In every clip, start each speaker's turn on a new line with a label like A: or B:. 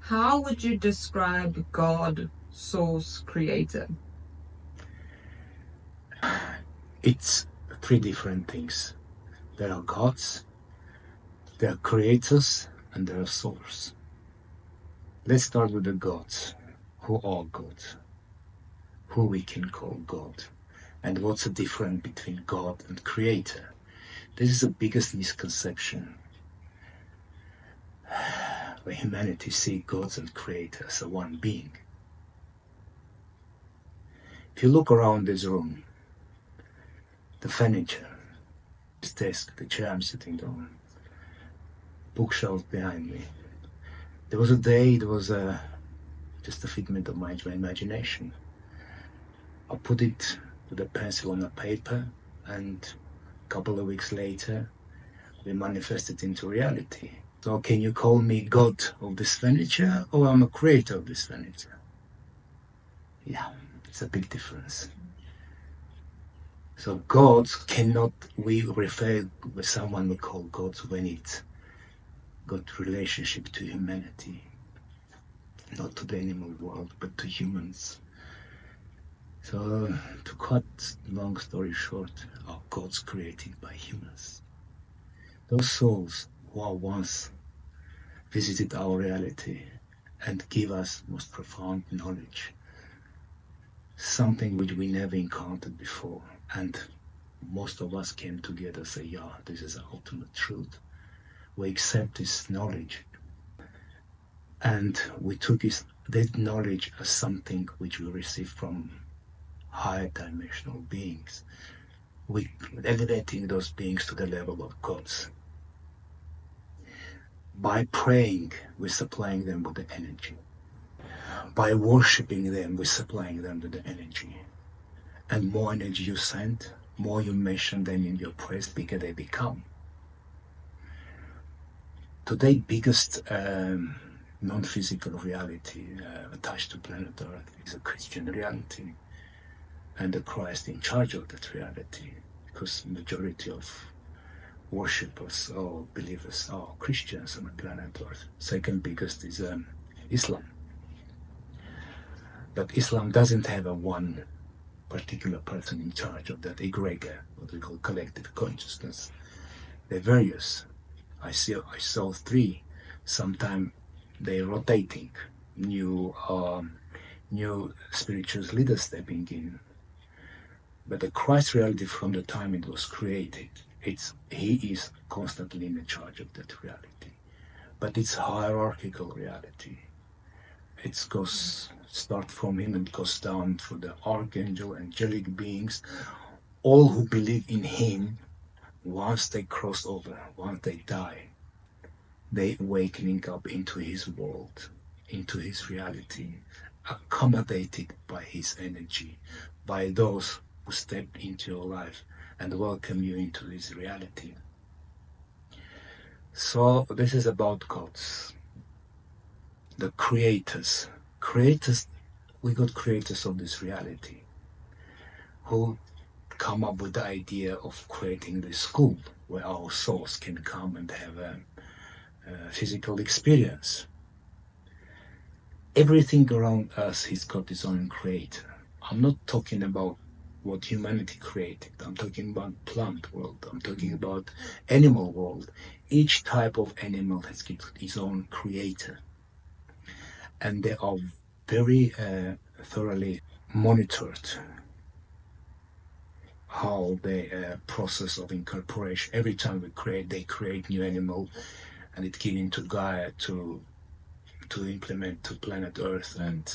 A: How would you describe God, source, creator?
B: It's three different things. There are gods, there are creators, and there are souls. Let's start with the gods. Who are gods? Who we can call God? And what's the difference between God and creator? This is the biggest misconception. Where humanity sees gods and creators as one being. If you look around this room, the furniture, this desk, the chair I'm sitting on, bookshelf behind me. There was a day, it was just a figment of my imagination. I put it with a pencil on a paper, and a couple of weeks later, we manifested into reality. So can you call me God of this furniture, or I'm a creator of this furniture? Yeah, it's a big difference. So gods cannot, we refer with someone we call gods when it's got relationship to humanity, not to the animal world, but to humans. So to cut long story short, are gods created by humans. Those souls who are once visited our reality and give us most profound knowledge, something which we never encountered before, and most of us came together and say, yeah, this is the ultimate truth. We accept this knowledge, and we took that knowledge as something which we received from higher dimensional beings. We elevating those beings to the level of gods. By praying, we're supplying them with the energy. By worshipping them, we're supplying them with the energy. And more energy you send, more you mention them in your prayers, bigger they become. Today, biggest non-physical reality attached to planet Earth is a Christian reality, and the Christ in charge of that reality, because majority of worshippers or believers are Christians on the planet Earth. Second biggest is Islam. But Islam doesn't have a one particular person in charge of that egregor, what we call collective consciousness. They're various. I saw three. Sometimes they're rotating. New spiritual leaders stepping in. But the Christ reality, from the time it was created, he is constantly in charge of that reality. But it's hierarchical reality. It goes start from him and goes down through the archangel, angelic beings, all who believe in him. Once they cross over, once they die, they awakening up into his world, into his reality, accommodated by his energy, by those who step into your life and welcome you into his reality. So this is about gods, the creators. We got creators of this reality who come up with the idea of creating this school where our souls can come and have a physical experience. Everything around us has got its own creator. I'm not talking about what humanity created. I'm talking about plant world. I'm talking about animal world. Each type of animal has got its own creator, and they are very thoroughly monitored how the process of incorporation. Every time they create new animal, and it gives into Gaia to implement to planet Earth, and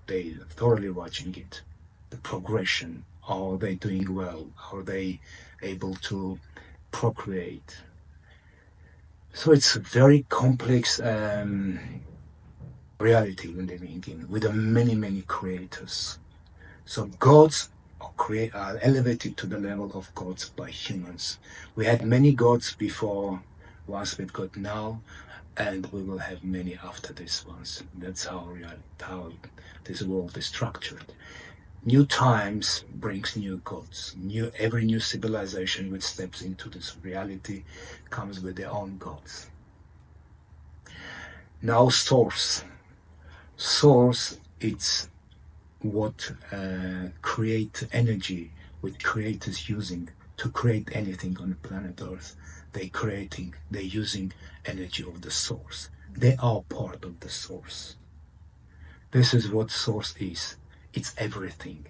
B: they thoroughly watching it. The progression. Are they doing well? Are they able to procreate? So it's a very complex reality we're living in, with many creators. So gods are elevated to the level of gods by humans. We had many gods before, ones we've got now, and we will have many after this ones. That's how this world is structured. New times brings new gods. Every new civilization which steps into this reality comes with their own gods. Now source. Source, it's what create energy with creators using to create anything on the planet Earth. They're using energy of the source. They are part of the source. This is what source is. It's everything.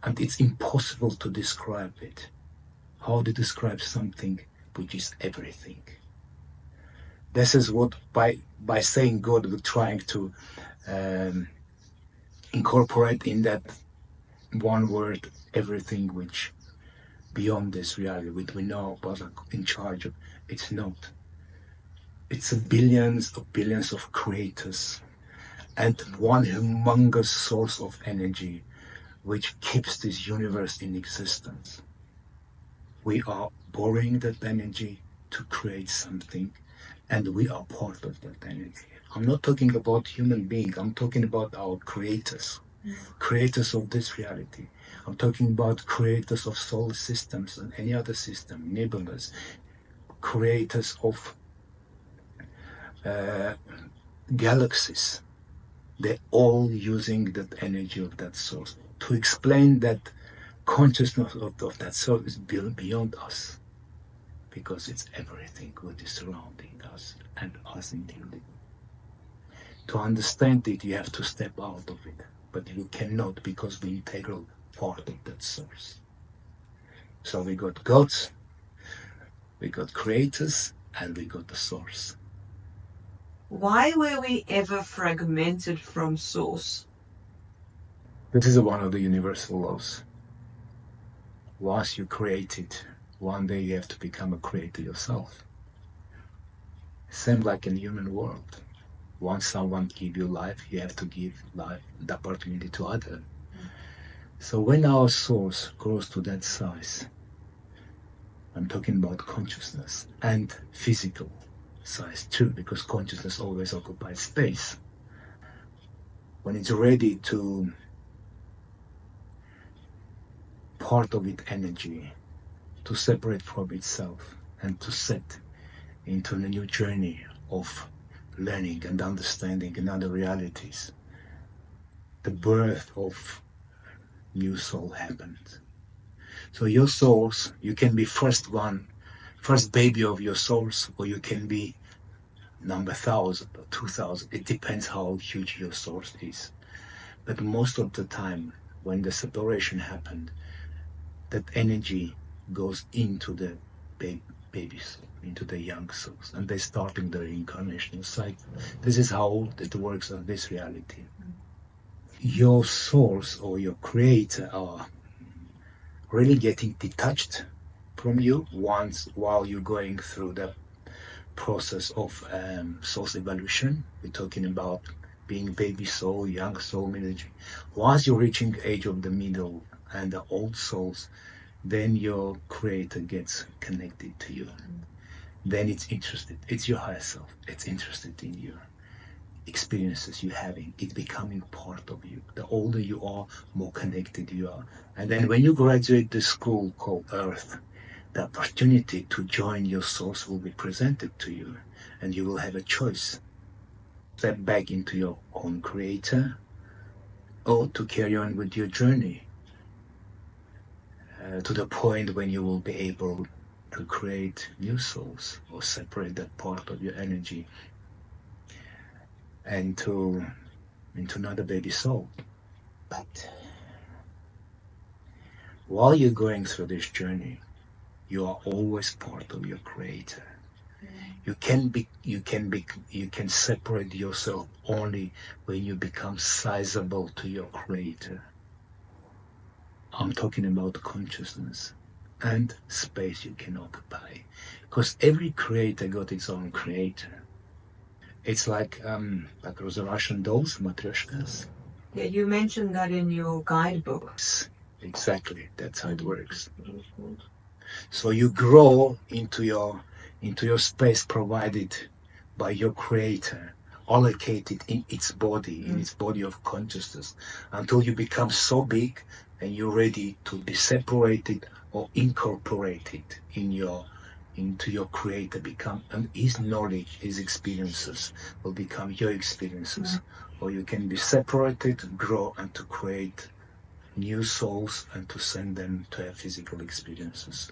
B: And it's impossible to describe it. How to describe something which is everything. This is what, by saying God, we're trying to incorporate in that one word everything which beyond this reality, which we know was in charge of. It's not. It's a billions of creators and one humongous source of energy which keeps this universe in existence. We are borrowing that energy to create something, and we are part of that energy. I'm not talking about human beings, I'm talking about our creators, creators of this reality. I'm talking about creators of solar systems and any other system, nebulas, creators of galaxies. They're all using that energy of that source to explain that consciousness of that source is beyond us, because it's everything what is surrounding us and us included. To understand it, you have to step out of it, but you cannot, because we're integral part of that source. So we got gods, we got creators, and we got the source.
A: Why were we ever fragmented from source?
B: This is one of the universal laws. Once you create it, one day you have to become a creator yourself. Same like in human world. Once someone give you life, you have to give life, the opportunity to others. So when our source grows to that size, I'm talking about consciousness and physical size too, because consciousness always occupies space. When it's ready to part of its energy, to separate from itself and to set into a new journey of learning and understanding another realities, the birth of new soul happens. So your source, you can be first baby of your source, or you can be number 1,000 or 2,000. It depends how huge your source is. But most of the time, when the separation happened, that energy goes into the babies, into the young souls, and they're starting the reincarnational cycle. This is how it works on this reality. Your source or your creator are really getting detached from you once while you're going through the process of soul's evolution. We're talking about being baby soul, young soul, energy. Once you're reaching age of the middle and the old souls, then your creator gets connected to you. Then it's interested. It's your higher self. It's interested in your experiences you're having. It's becoming part of you. The older you are, more connected you are. And then when you graduate the school called Earth, the opportunity to join your source will be presented to you, and you will have a choice. Step back into your own creator, or to carry on with your journey to the point when you will be able to create new souls or separate that part of your energy and into another baby soul. But while you're going through this journey, you are always part of your creator. You can separate yourself only when you become sizable to your creator. I'm talking about consciousness and space you can occupy, because every creator got its own creator. It's like those Russian dolls, matryoshkas.
A: Yeah, you mentioned that in your guidebook.
B: Exactly, that's how it works. So you grow into your space provided by your creator, allocated in its body of consciousness, until you become so big and you're ready to be separated or incorporated in your into your creator, and his knowledge, his experiences will become your experiences. Or you can be separated, grow, and to create new souls and to send them to have physical experiences.